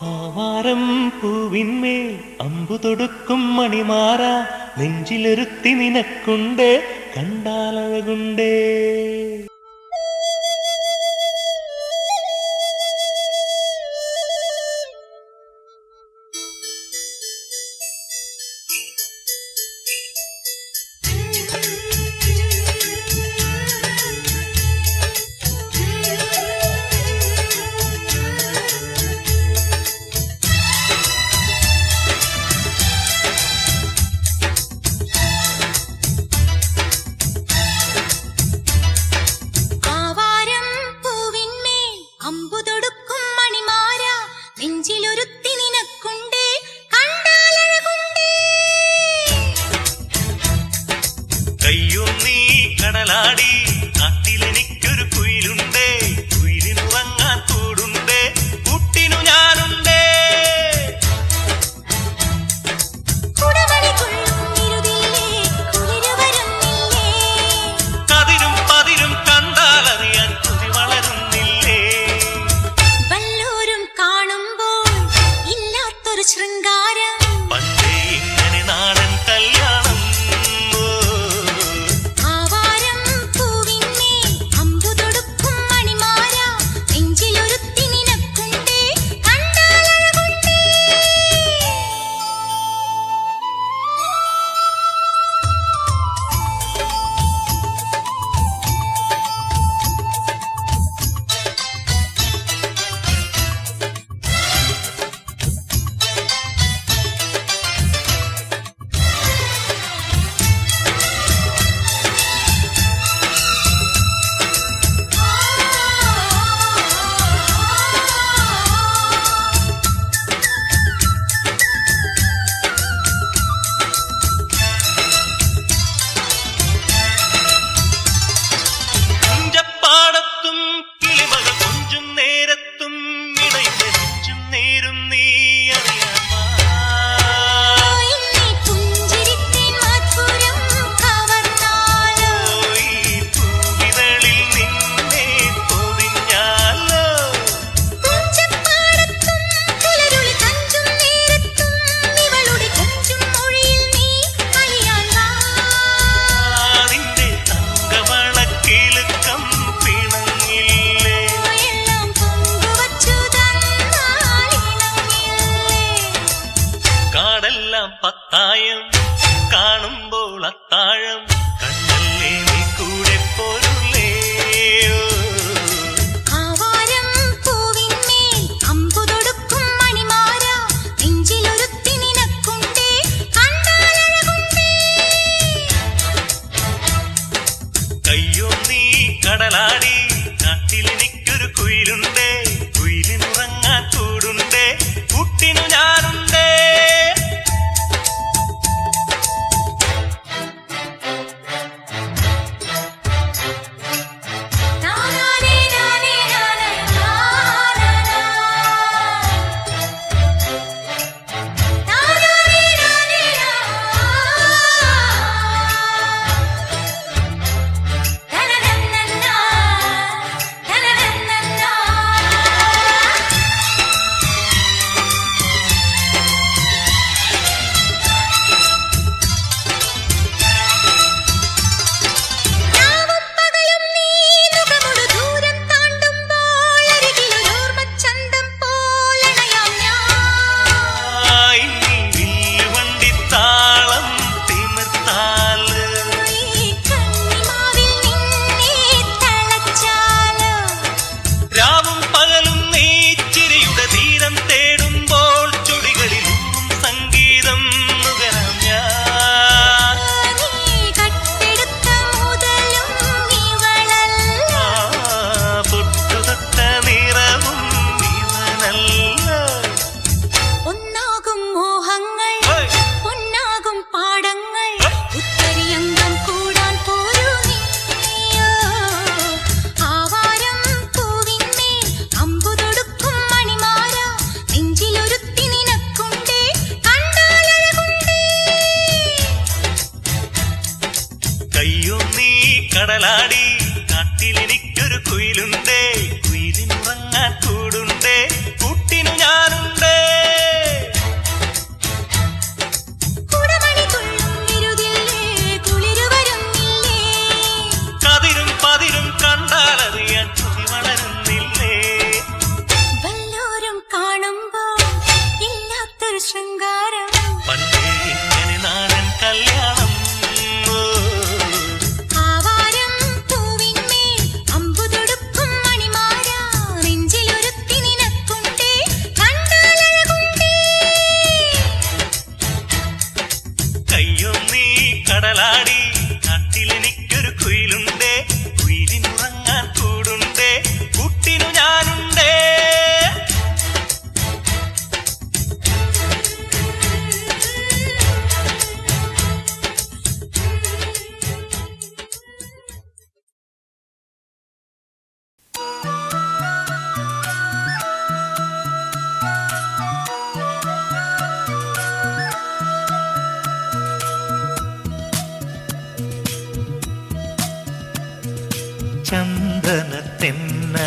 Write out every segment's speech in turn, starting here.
ആവാരം പൂവിന്മേൽ അമ്പു തൊടുക്കും മണിമാറ നെഞ്ചിലൊരുത്തി നിനക്കുണ്ട് കണ്ടാലഴകുണ്ടേ.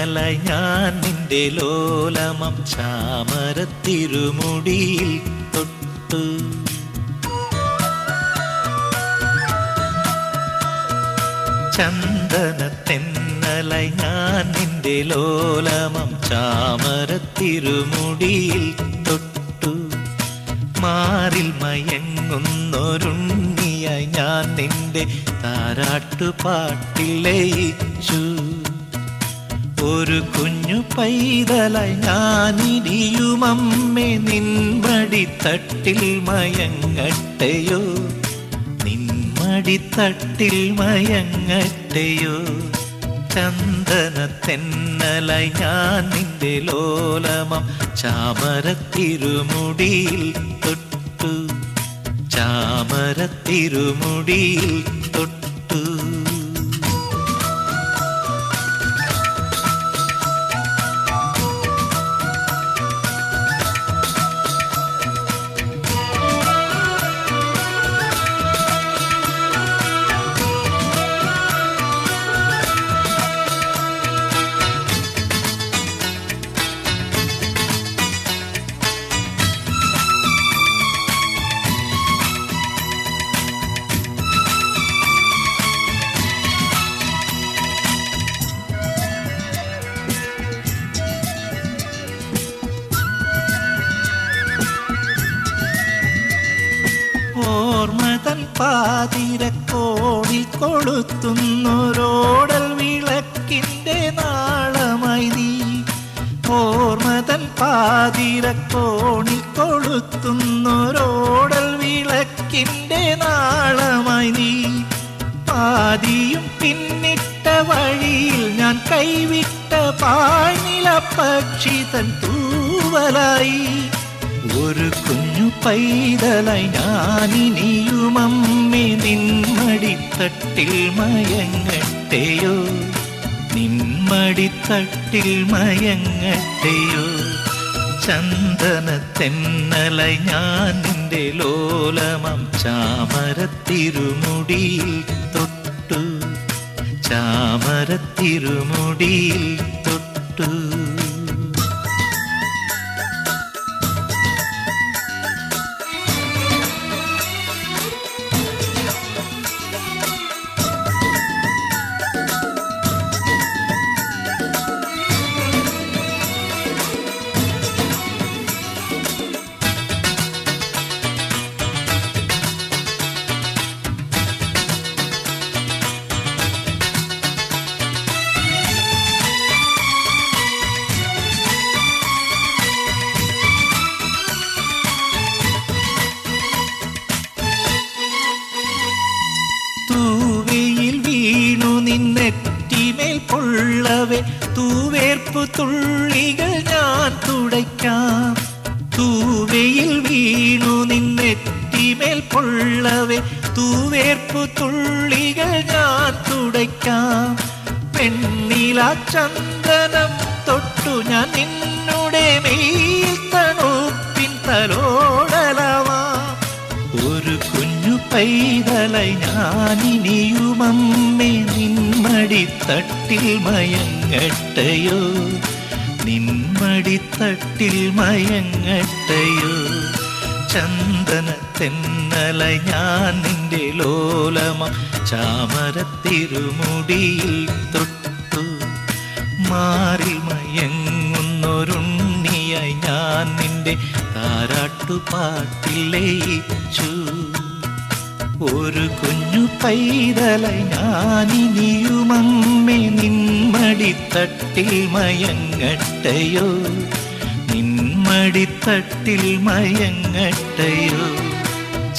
തെന്നലായി ഞാൻ നിന്റെ ലോലമം ചാമരത്തിരുമുടിയിൽ തൊട്ടു. ചന്ദന തെന്നലായി ഞാൻ നിന്റെ ലോലമം ചാമരത്തിരുമുടിയിൽ തൊട്ടു. മാറിൽ മയങ്ങുന്നൊരുണ്ണിയായി ഞാൻ നിന്റെ താരാട്ടുപാട്ടിൽ ലയിച്ചു. ഒരു കുഞ്ഞു പൈതലായി ഞാനിരിയുമമ്മേ നിൻമടിത്തട്ടിൽ മയങ്ങട്ടെയോ, നിൻമടിത്തട്ടിൽ മയങ്ങട്ടെയോ. ചന്ദന തെന്നലായി ഞാൻ നിന്റെ ലോലമം ചാമരത്തിരുമുടിയിൽ തൊട്ടു. ചാമരത്തിരുമുടിയിൽ തൊട്ടു. ഓർമ്മതൻ പാതിരക്കോണിൽ കൊളുത്തുന്നൊരോടൽ വിളക്കിൻ്റെ നാളമായി നീ. ഓർമ്മതൻ പാതിരക്കോണിൽ കൊളുത്തുന്നൊരോടൽ വിളക്കിൻ്റെ നാളമായി നീ. പാതിയും പിന്നിട്ട വഴിയിൽ ഞാൻ കൈവിട്ട പാഴ്നില പക്ഷി തൻ തൂവലായി. ഒരു കുഞ്ഞു പൈതലായി ഞാനിനിയുമമ്മേ നിൻമടിത്തട്ടിൽ മയങ്ങട്ടെയോ, നിൻമടിത്തട്ടിൽ മയങ്ങട്ടെയോ. ചന്ദന തെന്നലായി ഞാൻ നിന്റെ ലോലമം ചാമരത്തിരുമുടിയിൽ തൊട്ടു. ചാമരത്തിരുമുടിയിൽ തൊട്ടു. തൂവയിൽ വീണു നിന്നെറ്റിമേൽ പൊള്ളവേ തൂവേർപ്പു തുള്ളികൾ ഞാൻ തുടയ്ക്കാം. തൂവയിൽ വീണു നിന്നെറ്റിമേൽ പൊള്ളവേ തൂവേർപ്പു തുള്ളികൾ ഞാൻ തുടയ്ക്കാം. പെണ്ണില ചന്ദനം തൊട്ടു ഞാൻ നിന്നുടെ മേൽ തണുപ്പിൻ തലോടലവാം. ഒരു കുഞ്ഞു പൈതലായി ഞാനിനിയുമമ്മേ നിൻമടിത്തട്ടിൽ മയങ്ങട്ടെയോ, നിൻമടിത്തട്ടിൽ മയങ്ങട്ടെയോ. ചന്ദന തെന്നലായി ഞാൻ നിന്റെ ലോലമം ചാമരത്തിരുമുടിയിൽ തൊട്ടു. മാറിൽ മയങ്ങുന്നൊരുണ്ണിയായി ഞാൻ നിന്റെ താരാട്ടുപാട്ടിൽ ലയിച്ചു. ഒരു കുഞ്ഞു പൈതലായി ഞാനിനിയുമമ്മേ നിൻമടിത്തട്ടിൽ മയങ്ങട്ടെയോ, നിൻമടിത്തട്ടിൽ മയങ്ങട്ടെയോ.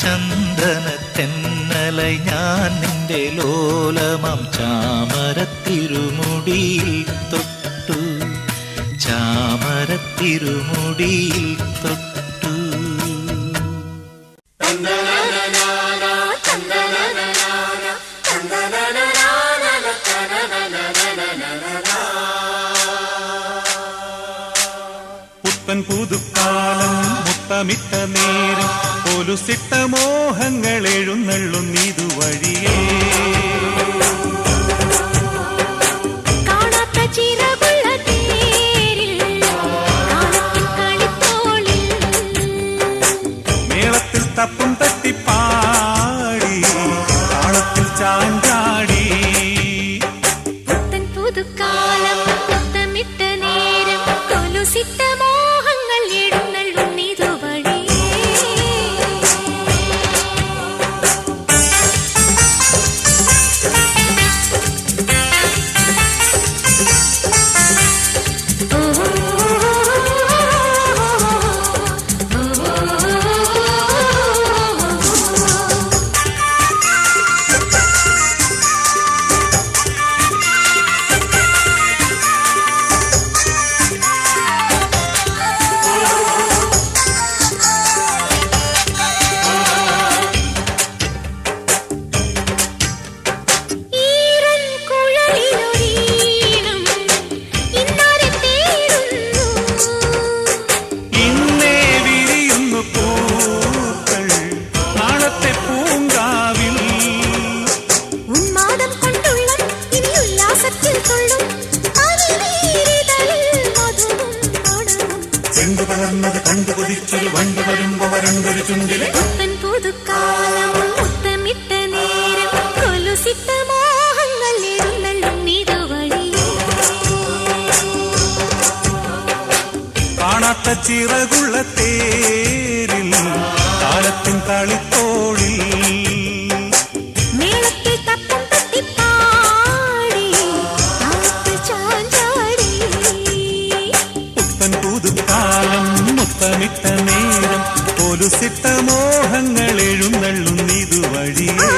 ചന്ദന തെന്നലായി ഞാൻ നിന്റെ ലോലമം ചാമരത്തിരുമുടിയിൽ തൊട്ടു. ചാമരത്തിരുമുടിയിൽ തൊട്ടു. പുത്തൻ പുതുക്കാലം മുത്തമിട്ട നേരം പോലുസിട്ട മോഹങ്ങൾ എഴുന്നള്ളുന്നിതുവഴിയേ. കാണാത്ത ചിറകുള്ള മലർന്നത് കണ്ടു കൊതിച്ചൊരു വണ്ട് വരുമ്പോ വരണ്ടൊരു ചുണ്ടില് പുത്തൻ പുതുക്കാലം മുത്തമിട്ട നേരം കൊലുസിട്ട മോഹങ്ങൾ എഴുന്നള്ളും ഇതുവഴി കാണാത്ത ചിറകുള്ള തേരിൽ കാലത്തിൻ കളിത്തോളിൽ മേളത്തിൽ തപ്പും തട്ടിപ്പാടി താളത്തിൽ ചാഞ്ചാടി പുത്തൻ പുതുക്കാലം മുത്തമിട്ട നേരം കൊലുസിട്ട മോഹങ്ങൾ എഴുന്നള്ളും ഇതുവഴിയേ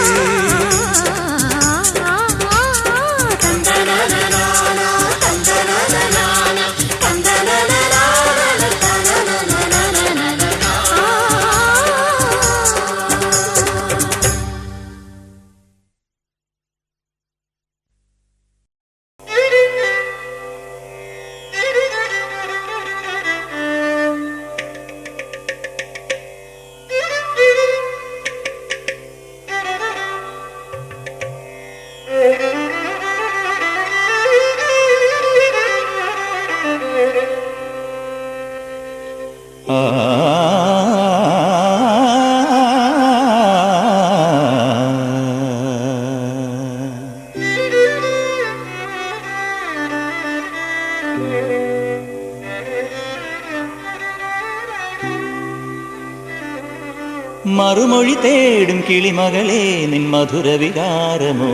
മറുമൊഴി തേടും കിളിമകളെ നിൻ മധുര വികാരമോ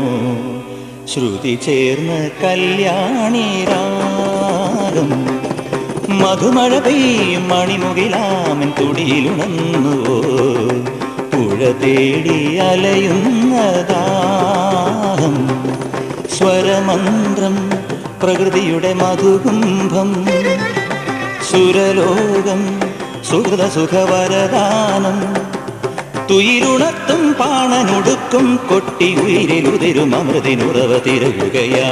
ശ്രുതി ചേർന്ന കല്യാണി രാഗം മധുമഴ പെയ്യും മണിമുകിലാമൻ തുടിയിലുണർന്നുവോ പുഴ തേടി അലയുന്നതാഹം സ്വരമന്ത്രം പ്രകൃതിയുടെ മധുകുംഭം സുരലോകം സുഹൃത സുഖവരദാനം തുയിലുണർത്തും പാണനൊടുക്കും കൊട്ടി ഉയിരിലുതിരും അമൃതിനുറവ തിരകുകയാ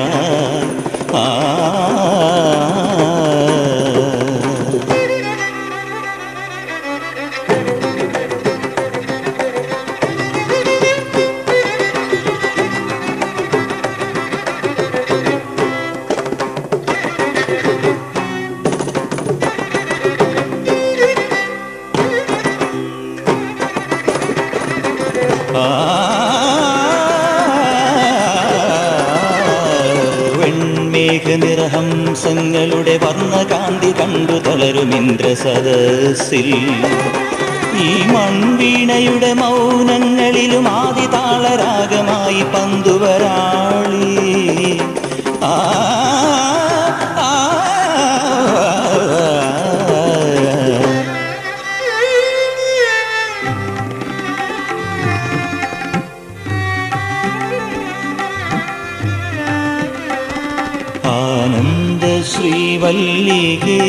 നിറഹംസങ്ങളുടെ വർണ്ണകാന്തി കണ്ടു തളരും ഇന്ദ്രസദസ്സിൽ ഈ മൺവീണയുടെ മൗനങ്ങളിലും ആദിതാളരാഗമായി പന്തുവരാളി ആ ആനന്ദ ശ്രീവല്ലികേ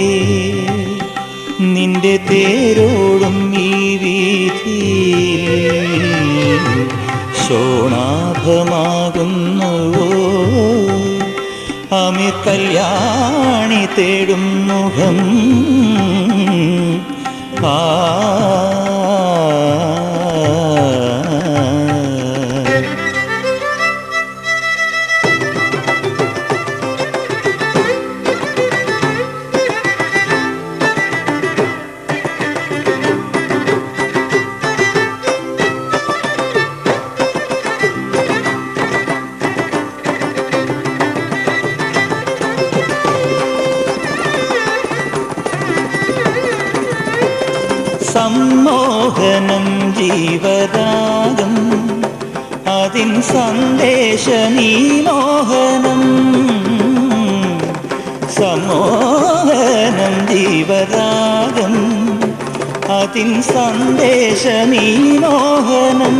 നിന്റെ തേരോടും ഈ വീഥിയിൽ ശോണാഭമാകുന്നുവോ അമിർ കല്യാണി തേടും മുഖം ആ സമ്മോഹനം ജീവരാഗം അതിൻ സന്ദേശമീ മോഹനം സമ്മോഹനം ജീവരാഗം അതിൻ സന്ദേശമീ മോഹനം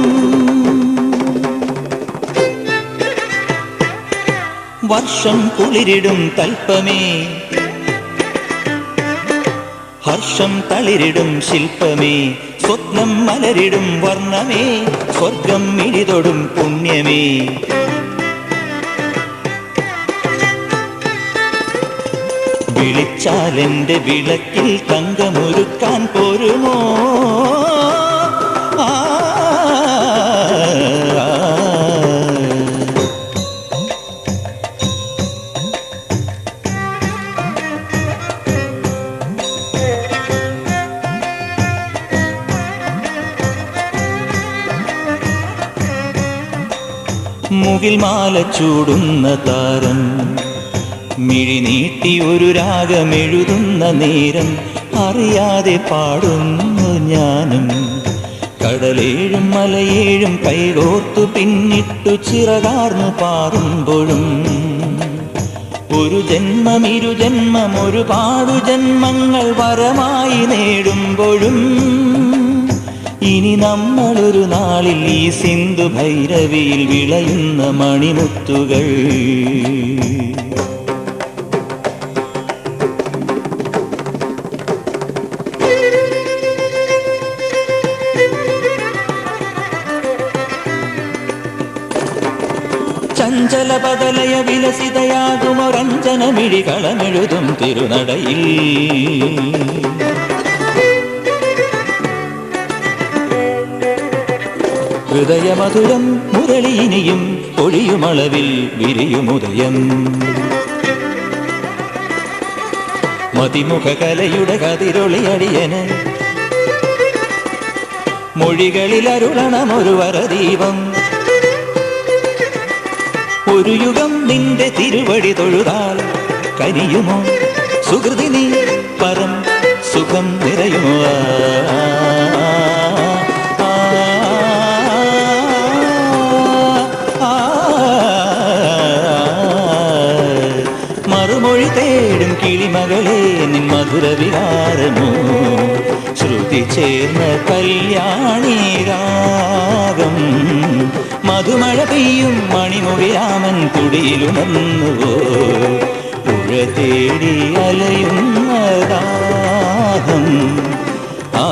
വർഷം കുളിരിടും തൽപ്പമേ ഹർഷം തളിരിടും ശില്പമേ സ്വപ്നം മലരിടും വർണ്ണമേ സ്വർഗം മിഴിതൊടും പുണ്യമേ വിളിച്ചാലെന്റെ വിളക്കിൽ തങ്കമൊരുക്കാൻ പോരുമോ മൂകിൽ മാല ചൂടുന്ന താരം മിഴിനീട്ടി ഒരു രാഗമെഴുതുന്ന നേരം അറിയാതെ പാടുന്നു ഞാനും. കടലേഴും മലയേഴും കൈകോർത്തു പിന്നിട്ടു ചിറകാർന്നു പാറുമ്പോഴും ഒരു ജന്മം ഇരുജന്മം ഒരുപാടു ജന്മങ്ങൾ വരമായി നേടുമ്പോഴും ഇനി നമ്മളൊരു നാളിൽ ഈ സിന്ധു ഭൈരവിയിൽ വിളയുന്ന മണിമുത്തുകൾ. ചഞ്ചല ബദലയ വിലസിതയാകുമൊരഞ്ജന മിഴികളമെഴുതും തിരുനടയിൽ ഹൃദയമധുരം മുരളീനിയും പൊഴിയുമളവിൽ വിരിയുമുദയം. മതിമുഖ കലയുടെ കതിരൊളിയടിയന് മൊഴികളിൽ അരുളണമൊരു വരദീപം. ഒരു യുഗം നിന്റെ തിരുവടി തൊഴുതാൽ കനിയുമോ സുഹൃതിനി പരം സുഖം നിറയുമോ. മറുമൊഴി തേടും കിളിമകളെ നിൻ മധുര വികാരമോ ശ്രുതി ചേർന്ന കല്യാണി രാഗം. മധുമഴ പെയ്യും മണിമുകിരാമൻ തുടിയിലുണർന്നുവോ പുഴ തേടി അലയുന്ന ദാഹം. ആ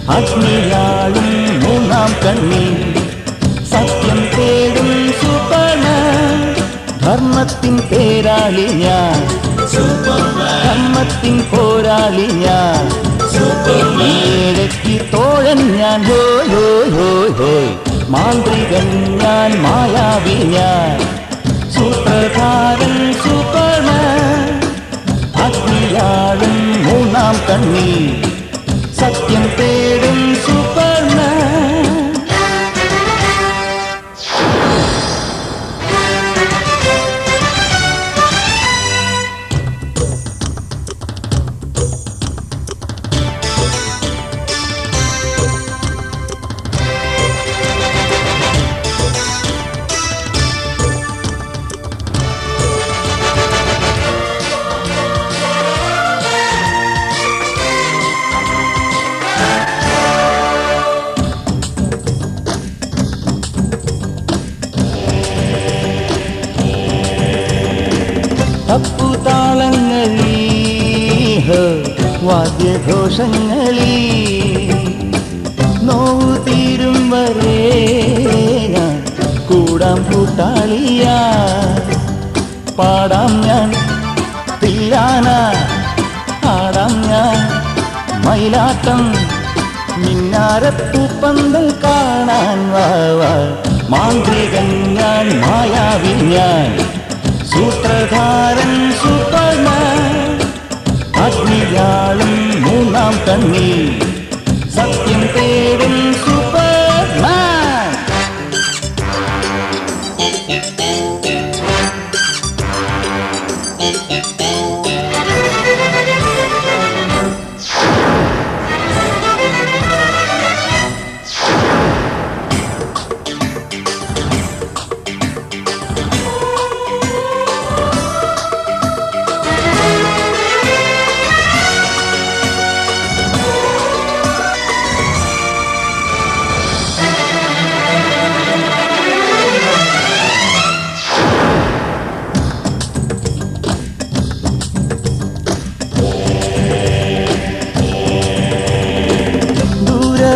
അഗ്നിയാളും മൂന്നാം കണ്ണിൽ സത്യം തേടും സൂപ്പർമാൻ ധർമ്മത്തിൻ പേരാളി ഞാൻ ധർമ്മത്തിൻ പോരാളി ഞാൻ ഏഴയ്ക്ക് തോഴൻ ഞാൻ ഹോയ് ഹോയ് ഹോയ് ഹോയ് മാന്ത്രികൻ ഞാൻ മായാവി ഞാൻ സൂത്രധാരൻ സൂപ്പർമാൻ അഗ്നിയാളും മൂന്നാം കണ്ണിൽ സത്യം തേടും സൂപ്പർമാൻ. തപ്പുതാളങ്ങളിൽ വാദ്യഘോഷങ്ങളിൽ നോവു തീരും വരെ ഞാൻ കൂടാം കൂട്ടാളിയാ പാടാം ഞാൻ തില്ലാന ആടാം ഞാൻ മയിലാട്ടം മിന്നാരപ്പൂപ്പന്തൽ കാണാൻ വാ മാന്ത്രികൻ ഞാൻ മായാവി ഞാൻ സൂത്രധാരൻ സൂപ്പർമാൻ അഗ്നിയാളും മൂന്നാം കണ്ണിൽ സത്യം തേടും സൂപ്പർമാൻ.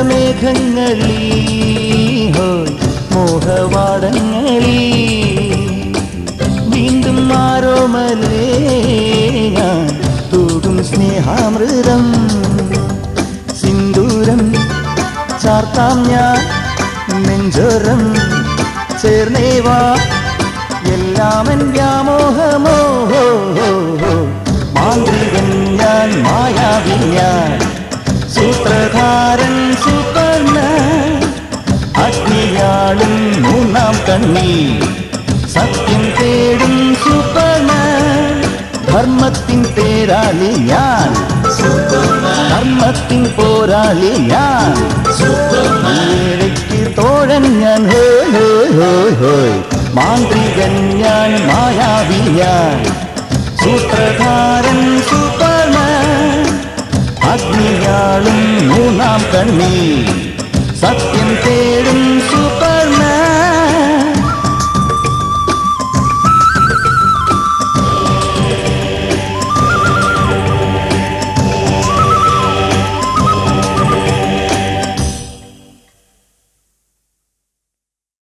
മേഘങ്ങളിൽ ഹോയ് മോഹവാടങ്ങളിൽ വീണ്ടും ആരോമലേ ഞാൻ തൂകും സ്നേഹാമൃതം സിന്ദൂരം ചാർത്താം ഞാൻ നെഞ്ചോരം ചേർന്നേവാ എല്ലാമൻ വ്യാമോഹമോ മാന്ത്രികൻ ഞാൻ മായാവി ഞാൻ സൂത്രധാരൻ സൂപ്പർമാൻ അഗ്നിയാളും മൂന്നാം കണ്ണിൽ സത്യം തേടും സൂപ്പർമാൻ ധർമ്മത്തിൻ പേരാളി ഞാൻ ധർമ്മത്തിൻ പോരാളി ഞാൻ ഏഴയ്ക്ക് തോഴൻ ഞാൻ ഹോയ് ഹോയ് ഹോയ് ഹോയ് മാന്ത്രികൻ ഞാൻ മായാവി ഞാൻ സൂത്രധാരൻ സൂപ്പർമാൻ അഗ്നിയാളും മൂന്നാം കണ്ണിൽ സത്യം തേടും സൂപ്പർമാൻ.